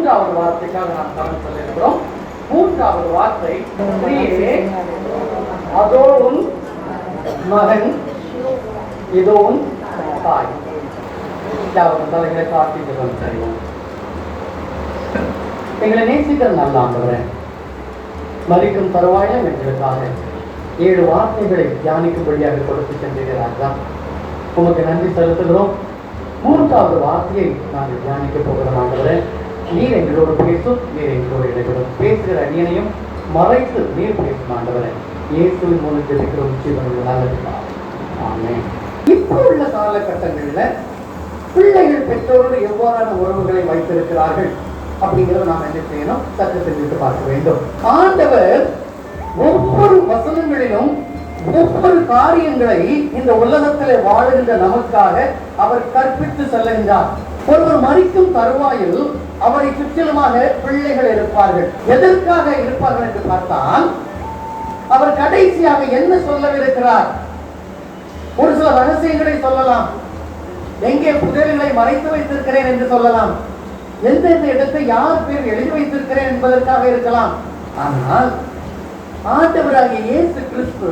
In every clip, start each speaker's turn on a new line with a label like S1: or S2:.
S1: மூன்றாவது வார்த்தைக்காக நாம் கவனம் சொல்லியிருக்கிறோம். மூன்றாவது வார்த்தை அதோ உன் மகன், இதோ உன் தாய். தலைகளை காட்டிட்டு செய்வோம். எங்களை நேசிக்கிற நல்ல ஆண்டவரே, மரிக்கும் தருவாயிலும் எங்களுக்காக 7 வார்த்தைகளை தியானிக்கும்படியாக கொடுத்து சென்றிருக்கிறார்கள். உமக்கு நன்றி செலுத்துகிறோம். மூன்றாவது வார்த்தையை நாங்கள் தியானிக்க போகிறோம். ஆண்டவரே, நீர் எங்களோடு பேசும், நீர் எங்களோடு இடைவிடும். பேசுகிற அடியனையும் மறைத்து நீர் பேசும். ஆண்டவரே, இயேசுவின் மூலம் ஜெபிக்கிறோம். ஜீவனுள்ள நல்லது. ஆமென். இப்போ உள்ள காலகட்டங்களில் பிள்ளைகள் பெற்றோரோடு எவ்வாறான உறவுகளை வைத்திருக்கிறார்கள் அப்படிங்கிறத நாம் என்ன செய்யணும்? சற்று சிந்தித்து பார்க்க வேண்டும். ஆண்டவர் ஒவ்வொரு வசனங்களிலும் ஒவ்வொரு காரியங்களை இந்த உலகத்திலே வாழுகின்ற நமக்காக அவர் கற்பித்து செல்லுகின்றார். ஒருவர் மரிக்கும் தருவாயில் அவரை சுற்றிலுமாக பிள்ளைகள் இருப்பார்கள். எதற்காக இருப்பார்கள் என்று பார்த்தால், அவர் கடைசியாக என்ன சொல்லவிருக்கிறார்? ஒரு சில ரகசியங்களை சொல்லலாம். எங்கே புதையல்களை மறைத்து வைத்திருக்கிறேன் என்று சொல்லலாம். எந்தெந்த இடத்தை யார் பேர் எழுதி வைத்திருக்கிறேன் என்பதற்காக இருக்கலாம். ஆனால் ஆண்டவராகிய இயேசு கிறிஸ்து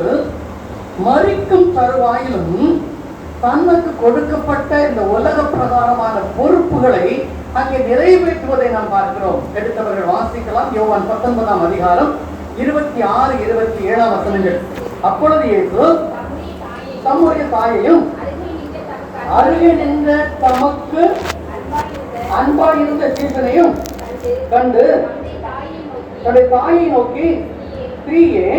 S1: மரிக்கும் தருவாயிலும் தனக்கு கொடுக்கப்பட்ட இந்த உலக பிரகாரமான பொறுப்புகளை அங்கே நிறைவேற்றுவதை நாம் பார்க்கிறோம். எடுத்தவர்கள் வாசிக்கலாம். யோவான் 19ஆம் அதிகாரம் 26, 27 வசனங்கள். அப்பொழுது இயேசு தம்முடைய தாயையும் அருகே நின்ற தமக்கு அன்பாயிருந்த சீசனையும் கண்டு தன்னுடைய தாயை நோக்கி, ஸ்திரீயே,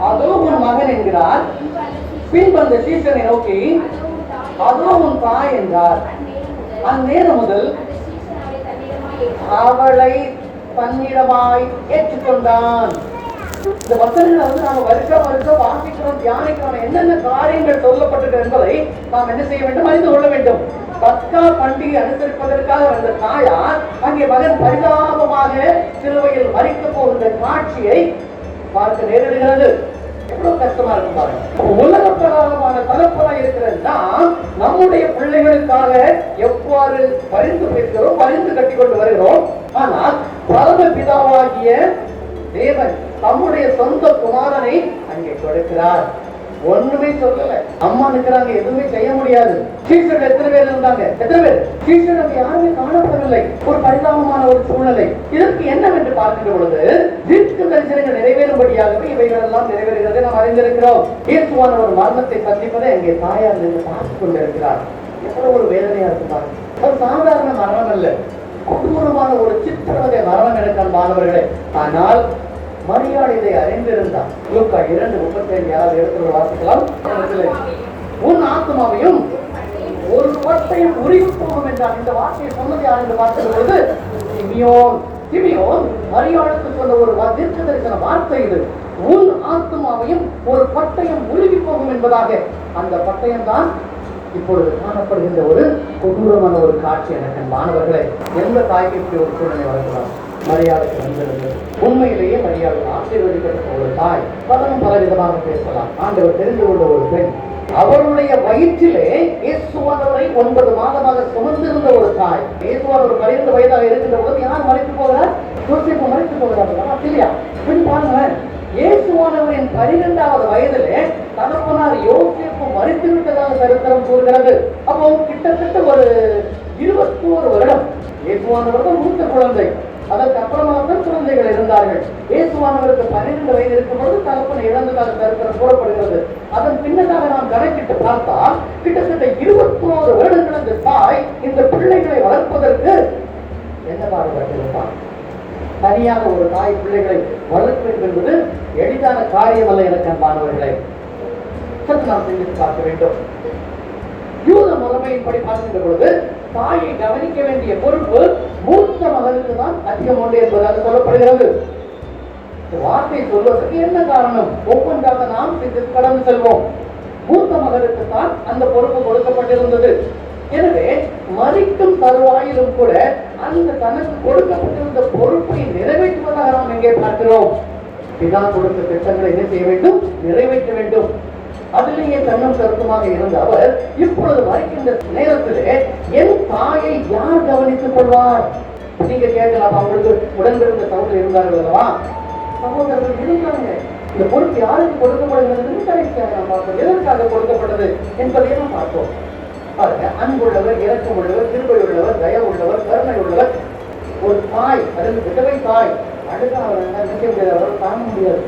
S1: அதோ உன் மகன் என்கிறார். பின் வந்த சீசனை நோக்கி, அதோ உன் தாய் என்றார். அந்நேரம் முதல் அவளை தன்னிடமாய் ஏற்றுக்கொண்டான். இந்த வசனங்களை நாம வருஷம் வாசிக்கிறோம், தியானிக்கிறோம். என்னென்ன காரியங்கள் சொல்லப்பட்டிருக்கிறது என்பதை நாம் என்ன செய்ய வேண்டும்? அறிந்து கொள்ள வேண்டும். பஸ்கா பண்டிகை அனுசரிப்பதற்காக வந்த தாயார் அங்கே மகன் பரிதாபமாக சிலுவையில் மரிக்க போகின்ற காட்சியை பார்க்க நேரிடுகிறது. எவ்வளவு கஷ்டமா இருக்கும் பாருங்க. உலக பிரகாரமான தகப்பனாய் இருக்கிறதுனா நம்முடைய பிள்ளைகளுக்காக எவ்வாறு பரிந்து பேசுகிறோம், பரிந்து கட்டி கொண்டு வருகிறோம். ஆனால் பரம பிதாவாகிய தேவன் தம்முடைய சொந்த குமாரனை அங்கே கொடுக்கிறார். ஒண்ணுமே சொல்லல. அம்மா நிற்கிறாங்க, எதுவுமே செய்ய முடியாது. சீஷர்கள் எத்தனை பேர் இருந்தாங்க? எத்தனை பேர்? சீஷர்கள் யாருமே காணப்படவில்லை. ஒரு பரிதாபமான ஒரு சூழ்நிலை. இதற்கு என்னவென்று பார்க்கின்ற பொழுது, தீர்க்க தரிசனங்கள் நிறைவேறும்படியாகவே இவைகள் எல்லாம் நிறைவேறுகிறதை நாம் அறிந்திருக்கிறோம். இயேசுவான ஒரு மரணத்தை சந்திப்பதை அங்கே தாயார் நின்று பார்த்துக் கொண்டிருக்கிறார். எவ்வளவு ஒரு வேதனையா இருக்குமா? ஒரு சாதாரண மரணம் அல்ல, கொடூரமான ஒரு சித்திரவதை மரணம் எடுக்க மாணவர்களே. ஆனால் மரியாதை இதை அறிந்திருந்தார். லூக்கா 2:35 இடத்துல வாசிக்கலாம். உன் ஆத்மாவையும் ஒரு கொட்டையும் உருகி போகும் என்றார். இந்த வார்த்தையை சொன்னது யார் என்று பார்க்கிற பொழுது சிமியோன் மரியாளுக்கு சொன்ன ஒரு தீர்க்க தரிசன வார்த்தை இது. உன் ஆத்மாவையும் ஒரு கொட்டையும் உருகி போகும் என்பதாக. அந்த கொட்டையம் தான் இப்பொழுது காணப்படுகின்ற ஒரு கொடூரமான ஒரு காட்சி. எனக்கு மாணவர்களே, எந்த தாய்க்கு இப்படி ஒரு சூழ்நிலை வரக்கூடாது? மரியாதைக்கு வந்திருந்தது. உண்மையிலேயே மரியாதை ஆசீர்வதிக்கப்பட்ட ஒரு தாய். பலரும் பல விதமாக பேசலாம். ஆண்டவர் தெரிந்து கொண்ட ஒரு பெண், அவருடைய வயிற்றிலே இயேசுவானவரை 9 மாதமாக சுமந்திருந்த ஒரு தாய். இயேசுவானவர் 12 வயதாக இருக்கின்ற பொழுது யார் மறைத்து போகிறார்? யோசேப்பு மறைத்து போகிறார் இல்லையா? பின் பாருங்க, இயேசுவானவரின் 12வது வயதிலே தகப்பனார் யோசேப்பு மறித்து விட்டதாக சரித்திரம் கூறுகிறது. அப்போ கிட்டத்தட்ட ஒரு 21 வருடம் இயேசுவானவர்கள் மூத்த குழந்தை. அதற்கு அப்புறமாக குழந்தைகள் இருந்தார்கள். இயேசுவானவருக்கு 12 வயது இருக்கும் பொழுது தகப்பனை இழந்ததாக சரித்திரம் கூறப்படுகிறது. அதன் பின்னதாக நாம் கணக்கிட்டு பார்த்தால் கிட்டத்தட்ட 21 வருடங்கள் அந்த தாய் இந்த பிள்ளைகளை வளர்ப்பதற்கு என்ன பாடுபட்டிருப்பார்? தனியாக ஒரு தாய் பிள்ளைகளை வளர்ப்பது என்பது எளிதான காரியம் அல்ல. எனக்கு அன்பானவர்களை, சற்று நாம் சிந்தித்து பார்க்க வேண்டும். யூத முறைமையின்படி பார்க்கின்ற பொழுது தாயை கவனிக்க வேண்டிய பொறுப்பு மூத்த மகனுக்கு தான் அதிகம் உண்டு என்பதாக சொல்லப்படுகிறது. வார்த்தை சொல்வதற்கு என்ன காரணம்? ஒவ்வொன்றாக நாம் கடந்து செல்வோம். மூத்த மகனுக்கு தான் அந்த பொறுப்பு கொடுக்கப்பட்டிருந்தது. எனவே மரிக்கும் தருவாயிலும் கூட அந்த தனக்கு கொடுக்கப்பட்டிருந்த பொறுப்பை நிறைவேற்றுவதாக நாம் எங்கே பார்க்கிறோம்? பிதா கொடுத்த திட்டங்களை என்ன செய்ய வேண்டும்? நிறைவேற்ற வேண்டும். அதிலேயே கண்ணும் கருத்துமாக இருந்த அவர் இப்பொழுது மரிக்கின்ற நேரத்திலே என் தாயை யார் கவனித்துக் கொள்வார்? நீங்க கேட்கலாம், அவங்களுக்கு உடன்பிறந்த சகோதரர் இருந்தார்கள் அல்லவா? சகோதரர்கள் இருந்தாங்க. இந்த பொறுப்பு யாருக்கு கொடுக்கப்படுகிறது கடைசியாக நாம் பார்த்தோம். எதற்காக கொடுக்கப்பட்டது என்பதை நாம் பார்த்தோம். பாருங்க, அன்புள்ளவர், இரக்கம் உள்ளவர், கிருபை உள்ளவர், தயவு உள்ளவர், கருணை உள்ளவர். ஒரு தாய், அதாவது விதவை தாய் அழுக அவர் நினைக்க முடியாது, அவரால் தாங்க முடியாது.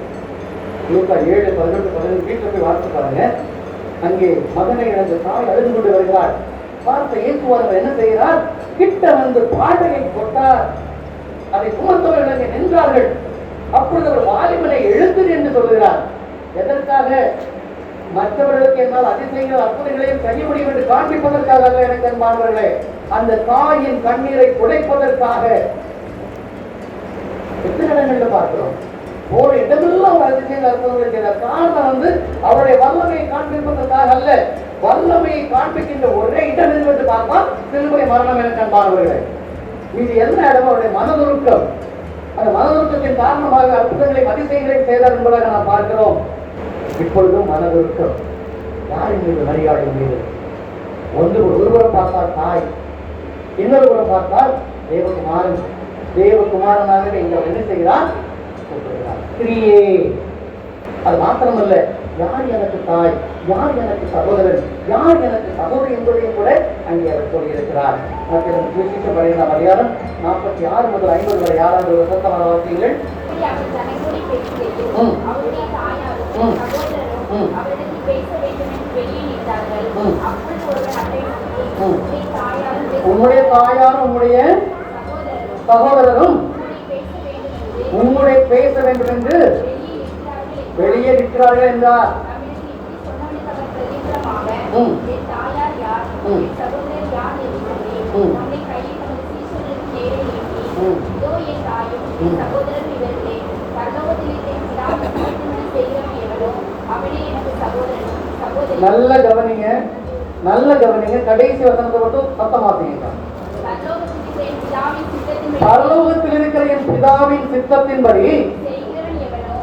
S1: லூக்கா 7:11-15 வீட்டில் போய் வார்த்தை பாருங்க. அங்கே மகனை இழந்த தாய் அழுது கொண்டு வருகிறார். பார்த்த இயேசுவானவர் என்ன செய்கிறார்? கிட்ட வந்து பாடையை கொட்டார். அதை சுமந்தவர்கள் நின்றார்கள். அப்பொழுது அவர் வாலிபனை எழுத்து என்று சொல்கிறார். எதற்காக? மற்றவர்களுக்கு என்னால் அதிசயங்கள் அற்புதங்களையும் செய்ய முடியும் என்று காண்பிப்பதற்காக அல்ல எனக்கு அன்பானவர்களே, அந்த தாயின் கண்ணீரை துடைப்பதற்காக. எத்தனை இடங்கள்ல பார்க்கிறோம், ஒரு இடமெல்லாம் ஒரு அதிசயங்கள் அற்புதங்கள் செய்தார். காரணம் அவருடைய வல்லமையை காண்பிப்பதற்காக அல்ல. வல்லமையை காண்பிக்கின்ற ஒரே இடம் என்று பார்த்தால் சிலுவை மரணம் எனக்கு அன்பானவர்களே. இது என்ன இடம்? அவருடைய மனதுருக்கம். அந்த மனதுருக்கத்தின் காரணமாக அற்புதங்களை அதிசயங்களையும் செய்தார் என்பதாக நாம் பார்க்கிறோம். இப்பொழுதும் மனதுருக்கம் யாரின் மீது? மரியாதையின் மீது. ஒருவரை பார்த்தால் தாய், இன்னொரு புறம் பார்த்தால் தேவகுமாரன். தேவகுமாரனாகவே இங்க என்ன செய்கிறார்? ஸ்திரீயே. அது மாத்திரமல்ல, யார் எனக்கு தாய், யார் எனக்கு சகோதரன், யார் எனக்கு சகோதரி என்பதையும் கூட அங்கே அவர் சொல்லியிருக்கிறார். அதிகாரம் 46 முதல் 50 வரை யாராவது ஒரு சத்தமான வாக்கியங்கள். உம்முடைய தாயாரும் உம்முடைய சகோதரரும் உம்முடைய பேச வேண்டும் என்று வெளியே இருக்கிறார்கள் என்றார். நல்ல கவனிங்க, நல்ல கவனிங்க. கடைசி வசனத்தை மட்டும் சத்தமாத்தீங்க. பரலோகத்தில் இருக்கிற என் பிதாவின் சித்தத்தின்படி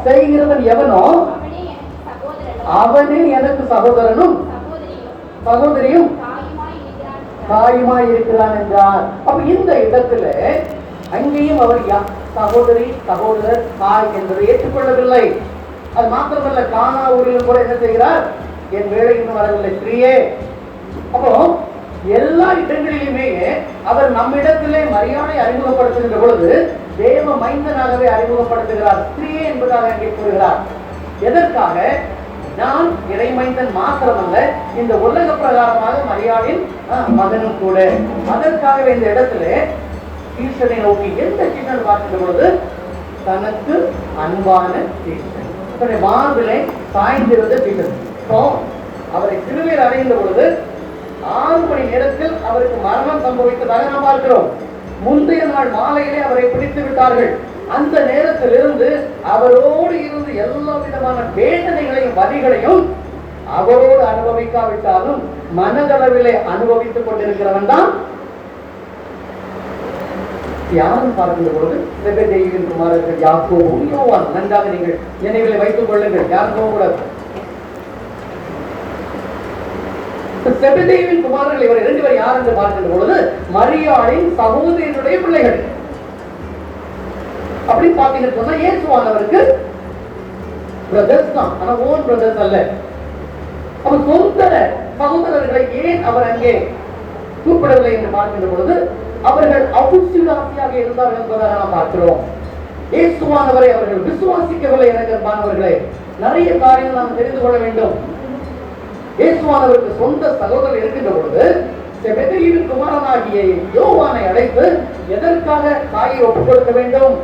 S1: செய்கிறவன் எவனோ அவனே எனக்கு சகோதரனும் சகோதரியும் தாயுமாய் இருக்கிறான் என்றார். அப்ப இந்த இடத்துல அங்கேயும் அவர் சகோதரி, சகோதரர், தாய் என்பதை ஏற்றுக்கொள்ளவில்லை. அது மாத்திரமல்ல, கானா ஊரிலும் கூட என்ன செய்கிறார்? என் வேலை இன்னும் வரவில்லை, ஸ்திரீயே. அப்போ எல்லா இடங்களிலுமே அவர் நம்மிடத்திலே மரியாதை அறிமுகப்படுத்துகின்ற பொழுது தேவ மைந்தனாகவே அறிமுகப்படுத்துகிறார். ஸ்திரீயே என்பதாக அங்கே கூறுகிறார். எதற்காக? நான் இறைமைந்தன் மாத்திரமல்ல, இந்த உலக பிரகாரமாக மரியாதையின் மகனும் கூட. அதற்காகவே இந்த இடத்துல ஈஸ்வரனை நோக்கி எந்த சீசன் பார்க்கின்ற பொழுது தனக்கு அன்பான சீசன், மார்பிலே சாய்ந்திருந்த சீசன். அவரை சிலுவையில் அடைந்த பொழுது 6 மணி நேரத்தில் அவருக்கு மரணம் சம்பவித்ததாக நாம் பார்க்கிறோம். முந்தைய நாள் மாலையிலே அவரை பிடித்து விட்டார்கள். அந்த நேரத்திலிருந்து அவரோடு இருந்து எல்லா விதமான வேதனைகளையும் வலிகளையும் அவரோடு அனுபவிக்காவிட்டாலும் மனதளவிலே அனுபவித்துக் கொண்டிருக்கிறவன் தான் யாரும் பார்க்கின்ற பொழுது செபெதேயுவின் குமாரர்கள் யாக்கோபும் யோவான். நன்றாக நீங்கள் நினைவில் வைத்துக் கொள்ளுங்கள், யாரும் போகக்கூடாது. செபெதேயுவின் குமாரர்கள் இவர் 2 பேர் யார் என்று பார்க்கின்ற பொழுது மரியாளின் சகோதரனுடைய பிள்ளைகள். அப்படி பார்த்தீங்கன்னு சொன்னா இயேசுவானவருக்கு பிரதர்ஸ் தான், ஆனா ஓன் பிரதர்ஸ் அல்ல. அவர் சொந்த சகோதரர்களை ஏன் அவர் அங்கே கூப்பிடவில்லை என்று பார்க்கின்ற பொழுது அவர்கள் அவிசுவாசியாக இருந்தார்கள் என்பதாக நாம் பார்க்கிறோம். இயேசுவானவரை அவர்கள் விசுவாசிக்கவில்லை. எனக்கு அன்பானவர்களே, நிறைய காரியங்கள் நாம் தெரிந்து கொள்ள வேண்டும். இயேசுவானவருக்கு சொந்த சகோதரர் இருக்கின்ற பொழுது செபெதேயுவின் குமாரனாகிய யோவானை அழைத்து எதற்காக தாயை ஒப்புக் கொடுக்க வேண்டும்?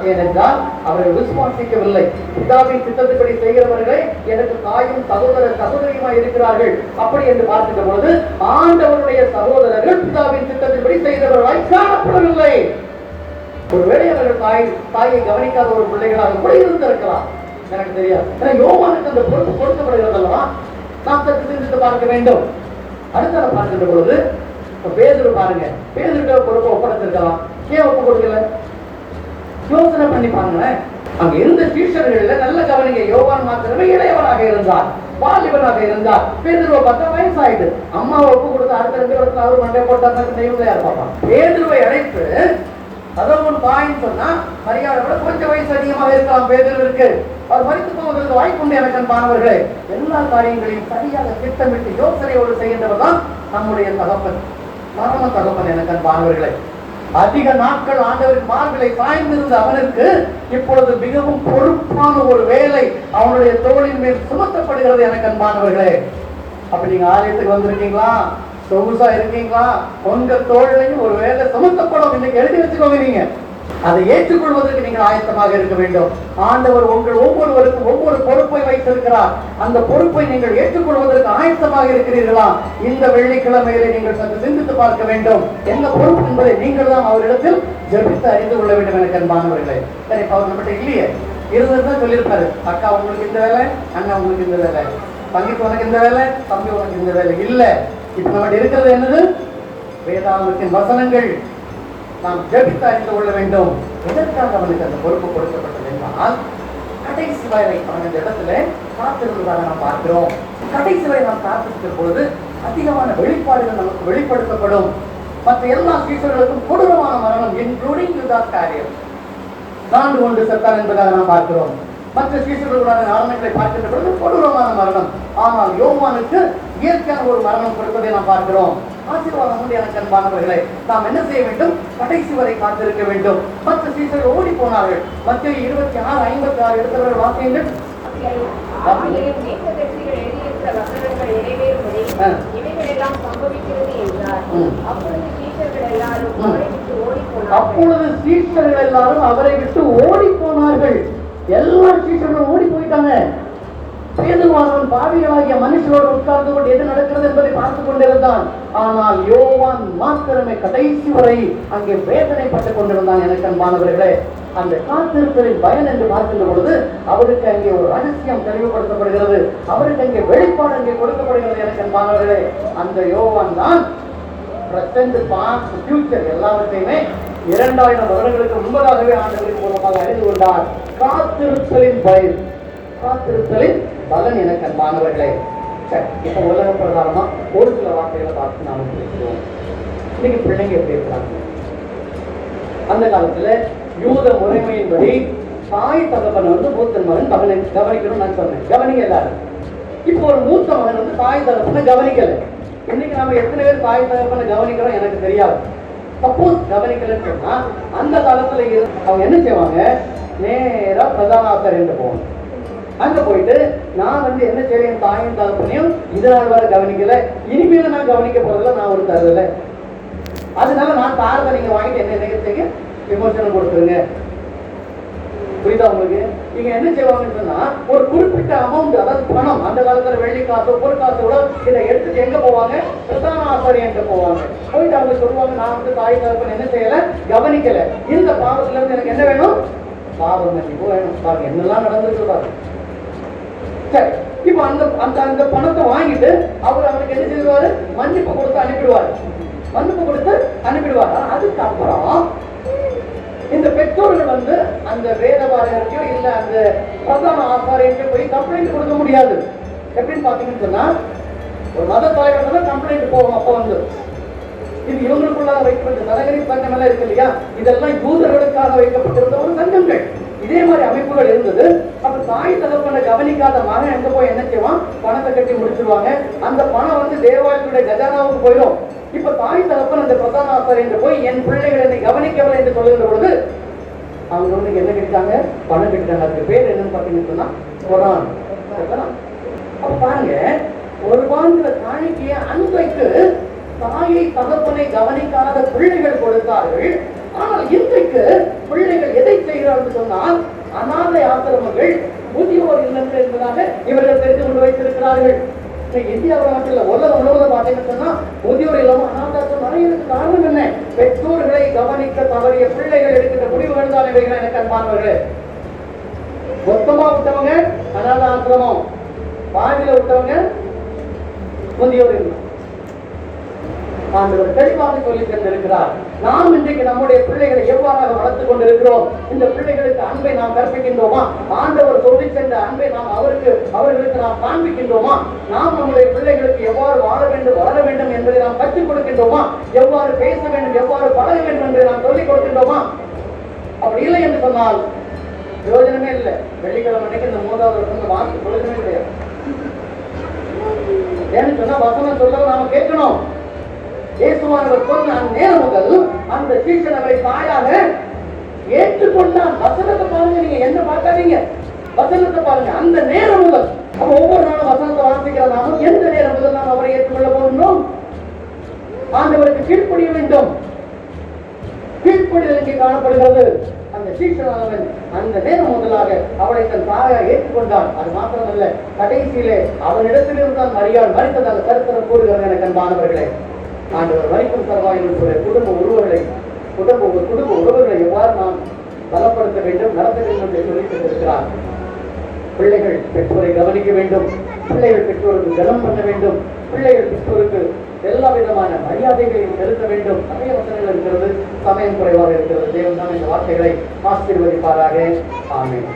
S1: ஏனென்றால் அவர்கள் விசுவாசிக்கவில்லை. பிதாவின் சித்தத்தின்படி செய்கிறவர்களே எனக்கு தாயும் சகோதர சகோதரியுமாய் இருக்கிறார்கள். அப்படி என்று பார்க்கின்ற பொழுது ஆண்டவருடைய சகோதரர்கள் பிதாவின் சித்தத்தின்படி செய்தவர்களாய் காணப்படவில்லை. ஒருவேளை அவர்கள் தாயை கவனிக்காத ஒரு பிள்ளைகளாக கூட இருந்திருக்கலாம், எனக்கு தெரியாது. ஏன்னா யோவானுக்கு அந்த பொறுப்பு கொடுக்கப்படுகிறது அல்லவா? நாம் சற்று சிந்தித்து பார்க்க வேண்டும். அடுத்த பார்க்கின்ற பொழுது பேதுரு பாருங்க, பேதுருட்ட பொறுப்பை ஒப்படைத்திருக்கலாம், ஏன் ஒப்பு கொடுக்கல? யோசனை பண்ணி பாருங்களேன். அங்க இருந்த சீஷர்கள்ல நல்ல கவனிங்க, யோவான் மாத்திரமே இளையவராக இருந்தார். வாலிபனாக இருந்தார். பேதுருவை பார்த்தா வயசாயிட்டு அம்மாவை ஒப்பு கொடுத்து அடுத்த 2 வருஷத்துல அவர் மண்டை போட்டாங்க. தெய்வம் யார் பாப்பா? பேதுருவை அழைத்து அதவன் தாயின்னு சொன்னா மரியாதை விட கொஞ்சம் வயசு அதிகமாக இருக்கலாம் பேதுருவிற்கு. அவர் மரித்து போவதற்கு வாய்ப்புண்டு. எனக்கு அன்பானவர்களே, எல்லா காரியங்களையும் சரியாக திட்டமிட்டு யோசனையோடு செய்கின்றவர் தான் நம்முடைய தகப்பன், மரண தகப்பன். எனக்கு அன்பானவர்களே, அதிக நாட்கள் ஆண்டவரின் மார்பிலை சாய்ந்திருந்த அவனுக்கு இப்பொழுது மிகவும் பொறுப்பான ஒரு வேலை அவனுடைய தோளின் மேல் சுமத்தப்படுகிறது. எனக்கு அன்பானவர்களே, அப்ப நீங்க ஆலயத்துக்கு வந்திருக்கீங்களா? சொகுசா இருக்கீங்களா? உங்க தோளிலையும் ஒரு வேலை சுமத்தப்படும். இன்னைக்கு எழுதி வச்சுக்கோங்க. நீங்க அதை ஏற்றுக்கொள்வதற்கு நீங்கள் ஆயத்தமாக இருக்க வேண்டும். ஆண்டவர் உங்கள் ஒவ்வொருவருக்கும் ஒவ்வொரு பொறுப்பை வைத்திருக்கிறார். அந்த பொறுப்பை நீங்கள் ஏற்றுக்கொள்வதற்கு ஆயத்தமாக இருக்கிறீர்களா? இந்த வெள்ளிக்கிழமையிலே நீங்கள் சற்று சிந்தித்து பார்க்க வேண்டும். என்ன பொறுப்பு என்பதை நீங்கள் தான் அவரிடத்தில் ஜெபித்து அறிந்து கொள்ள வேண்டும். எனக்கு அன்பானவர்களே, சரி, அவர் நம்மகிட்ட இல்லையே, இருந்ததுதான் சொல்லியிருப்பாரு. அக்கா உங்களுக்கு இந்த வேலை, அண்ணா உங்களுக்கு இந்த வேலை, தங்கிக்கு உனக்கு இந்த வேலை, தம்பி உனக்கு இந்த வேலை இல்ல. இப்ப நம்மகிட்ட இருக்கிறது என்னது? வேதாகமத்தின் வசனங்கள். நாம் ஜெபித்து அறிந்து கொள்ள வேண்டும். எதற்காக அவனுக்கு அந்த பொறுப்பு கொடுக்கப்பட்டது என்றால், கடைசி வரை அவன் இந்த இடத்துல காத்திருந்ததாக நாம் பார்க்கிறோம். கடைசி வரை நாம் காத்திருக்கிற பொழுது அதிகமான வெளிப்பாடுகள் நமக்கு வெளிப்படுத்தப்படும். மற்ற எல்லா சீசர்களுக்கும் கொடூரமான மரணம், இன்க்ளூடிங் யூதாஸ் காரியர், நான்கு கொண்டு செத்தார் என்பதாக நாம் பார்க்கிறோம். மற்ற சீசர்களுடான மரணங்களை பார்க்கின்ற பொழுது கொடூரமான மரணம். ஆனால் யோவானுக்கு இயற்கையான ஒரு மரணம் கொடுப்பதை நாம் பார்க்கிறோம். ஆசீர்வாதம் உண்டு. எனக்கு அன்பானவர்களே, நாம் என்ன செய்ய வேண்டும்? கடைசி வரை காத்திருக்க வேண்டும். மற்ற சீசர்கள் ஓடி போனார்கள். மத்திய 26:56 எடுத்தவர்கள் வாக்கியங்கள். அப்பொழுது சீஷர்கள் எல்லாரும் அவரை விட்டு ஓடி போனார்கள். எல்லா சீஷர்களும் ஓடி போயிட்டாங்க. பேதுருவானவன் பாவிகளாகிய மனுஷரோடு உட்கார்ந்து கொண்டு எது நடக்கிறது என்பதை பார்த்துக் கொண்டிருந்தான். ஆனால் யோவான் மாத்திரமே கடைசி வரை அங்கே வேதனைப்பட்டுக் கொண்டிருந்தான். எனக்கு அன்பானவர்களே, அந்த காத்திருப்பதின் பயன் என்று பார்க்கின்ற பொழுது அவருக்கு அங்கே ஒரு ரகசியம் தெளிவுபடுத்தப்படுகிறது. அவருக்கு அங்கே வெளிப்பாடு அங்கே கொடுக்கப்படுகிறது. எனக்கு அன்பானவர்களே, அந்த யோவான் தான் பிரசன்ட், பாஸ்ட், ஃபியூச்சர் எல்லாவற்றையுமே 2000 வருடங்களுக்கு முன்பதாகவே ஆண்டவரின் மூலமாக அறிந்து கொண்டார். காத்திருத்தலின் பயன், காத்திருத்தலின் பலன். எனக்கு அன்பானவர்களே, இப்ப உலக பிரகாரமா ஒரு சில வார்த்தைகளை பார்த்து நாம பேசுவோம். இன்னைக்கு பிள்ளைங்க எப்படி இருக்கிறாங்க? அந்த காலத்துல யூத முறைமையின்படி தாய் தகப்பனை மூத்த மகன் கவனிக்கணும் நான் சொன்னேன். கவனிங்க எல்லாரும். இப்போ ஒரு மூத்த மகன் தாய் தகப்பனை கவனிக்கல. இன்னைக்கு நாம எத்தனை பேர் தாய் தகப்பனை கவனிக்கிறோம் எனக்கு தெரியாது. சப்போஸ் கவனிக்கலன்னு சொன்னா அந்த காலத்துல அவங்க என்ன செய்வாங்க? நேரா பிரதான ஆசிரியர் போவாங்க. அங்க போயிட்டு நான் என்ன செய்வேன்? தாயும் தகப்பனையும் இதனால் வர கவனிக்கல, இனிமேல நான் கவனிக்க போறதில்ல, நான் ஒரு தருதல, அதனால நான் தாரதை நீங்க வாங்கிட்டு என்ன நிகழ்ச்சிங்க விமோசனம் கொடுத்துருங்க. புரியுதா உங்களுக்கு? நீங்க என்ன செய்வாங்கன்னு சொன்னா ஒரு குறிப்பிட்ட அமௌண்ட், அதாவது பணம், அந்த காலத்துல வெள்ளி காசு பொரு காசு கூட இதை எடுத்துட்டு எங்க போவாங்க? பிரதான ஆசிரியர் போவாங்க. போயிட்டு அவங்க சொல்லுவாங்க, நான் தாய் தகப்பன் என்ன செய்யல, கவனிக்கல, இந்த பாவத்துல இருந்து எனக்கு என்ன வேணும்? பாவம் மன்னிப்பு வேணும். பாருங்க என்னெல்லாம் நடந்துட்டு பாருங்க. சரி, இப்ப அந்த பணத்தை வாங்கிட்டு அவர் அவனுக்கு என்ன செய்வாரு? மன்னிப்பு கொடுத்து அனுப்பிடுவாரு. மன்னிப்பு கொடுத்து அனுப்பிடுவாரு. அதுக்கப்புறம் இந்த பெற்றோர்கள் அந்த வேதவாரியோ இல்ல அந்த பிரதான ஆசாரியோ போய் கம்ப்ளைண்ட் கொடுக்க முடியாது. எப்படின்னு பாத்தீங்கன்னு சொன்னா ஒரு மத தலைவர் தான் கம்ப்ளைண்ட் போகும். அப்ப இது இவங்களுக்குள்ளாக வைக்கப்பட்ட நரகரி சங்கம் எல்லாம் இருக்கு இல்லையா, இதெல்லாம் யூதர்களுக்காக வைக்கப்பட்டிருந்த ஒரு சங்கங்கள். இதே மாதிரி அமைப்புகள் இருந்தது. அப்ப தாய் தகப்பனை கவனிக்காத மகன் எங்க போய் என்ன செய்வான்? பணத்தை கட்டி முடிச்சிருவாங்க. அந்த பணம் தேவாலயத்துடைய கஜானாவுக்கு போயிடும். இப்ப தாய் தகப்பன் அந்த பிரதான ஆசிரியர் போய் என் பிள்ளைகள் என்னை கவனிக்கவில்லை என்று சொல்லுகிற பொழுது அவங்க என்ன கேட்டாங்க? பணம் கேட்டாங்க. அதுக்கு பேர் என்னன்னு பாத்தீங்கன்னு சொன்னா குரான். அப்ப பாருங்க, ஒரு வாங்கிற காணிக்கைய அன்றைக்கு தாயை தகப்பனை கவனிக்காத பிள்ளைகள் கொடுத்தார்கள். ஆனால் இன்றைக்கு பிள்ளைகள் எதை செய்கிறார்கள் சொன்னால் அநாதை ஆசிரமங்கள், முதியோர் இல்லங்கள் என்பதாக இவர்கள் தெரிந்து கொண்டு வைத்திருக்கிறார்கள். இந்தியாவில் மட்டும் இல்ல, உலகம் முழுவதும் பார்த்தீங்கன்னு சொன்னா முதியோர் இல்லமும் அநாதாசிரமம் நிறைய காரணம் என்ன? பெற்றோர்களை கவனிக்க தவறிய பிள்ளைகள் எடுக்கின்ற முடிவுகள் தான் இவைகள். எனக்கு அன்பானவர்களே, மொத்தமா விட்டவங்க அநாத ஆசிரமம், பாதியில விட்டவங்க முதியோர் இல்லம். ஆண்டவர் தெளிவாக சொல்லி தந்திருக்கிறார். நாம் இன்றைக்கு நம்முடைய பிள்ளைகளை எவ்வாறாக வளர்த்துக் கொண்டிருக்கிறோம். இந்த பிள்ளைகளுக்கு அன்பை நாம் கற்பிக்கின்றோமா? ஆண்டவர் சொல்லி சென்ற அன்பை நாம் அவர்களுக்கு நாம் காண்பிக்கின்றோமா? நாம் நம்முடைய பிள்ளைகளுக்கு எவ்வாறு வாழ வேண்டும், வளர வேண்டும் என்பதை நாம் கற்றுக் கொடுக்கின்றோமா? எவ்வாறு பேச வேண்டும், எவ்வாறு பழக வேண்டும் என்பதை நாம் சொல்லிக் கொடுக்கின்றோமா? அப்படி இல்லை என்று சொன்னால் பிரயோஜனமே இல்லை. வெள்ளிக்கிழமை அன்னைக்கு இந்த 3வது வருஷம் வாங்கி பிரயோஜனமே கிடையாது. ஏன்னு சொன்னா வசனம் சொல்ல நாம கேட்கணும். இயேசுவானவர் சொன்ன அந்நேரம் முதல் அந்த சீசன் அவரை தாயாக ஏற்றுக்கொண்டான். வசனத்தை பாருங்க, நீங்க என்ன பார்க்காதீங்க, வசனத்தை பாருங்க. அந்த நேரம் முதல் ஒவ்வொரு நாளும் வசனத்தை வாசிக்கிற நாம எந்த நேரம் முதல் நாம் அவரை ஏற்றுக்கொள்ள போகின்றோம்? ஆண்டவருக்கு கீழ்ப்படிய வேண்டும். கீழ்ப்படிதல் இங்கே காணப்படுகிறது. அந்த சீசனானவன் அந்த நேரம் முதலாக அவளை தன் தாயாக ஏற்றுக்கொண்டான். அது மாத்திரமல்ல, கடைசியிலே அவனிடத்திலிருந்து தான் மரியாள் மறித்ததாக சரித்திரம் கூறுகிறது. எனக்கு அன்பானவர்களே, ஆண்டவர் மறிக்கும் தருவாயினுடைய குடும்ப உறவுகளை எவ்வாறு நாம் பலப்படுத்த வேண்டும், நடத்த வேண்டும் என்று சொல்லிக் கொண்டிருக்கிறார். பிள்ளைகள் பெற்றோரை கவனிக்க வேண்டும், பிள்ளைகள் பெற்றோருக்கு கனம் பண்ண வேண்டும், பிள்ளைகள் பெற்றோருக்கு எல்லா விதமான மரியாதைகளையும் செலுத்த வேண்டும். நிறைய வசனங்கள் இருக்கிறது, சமயம் குறைவாக இருக்கிறது. தேவன் தான் இந்த வார்த்தைகளை ஆசீர்வதிப்பாராக. ஆமென்.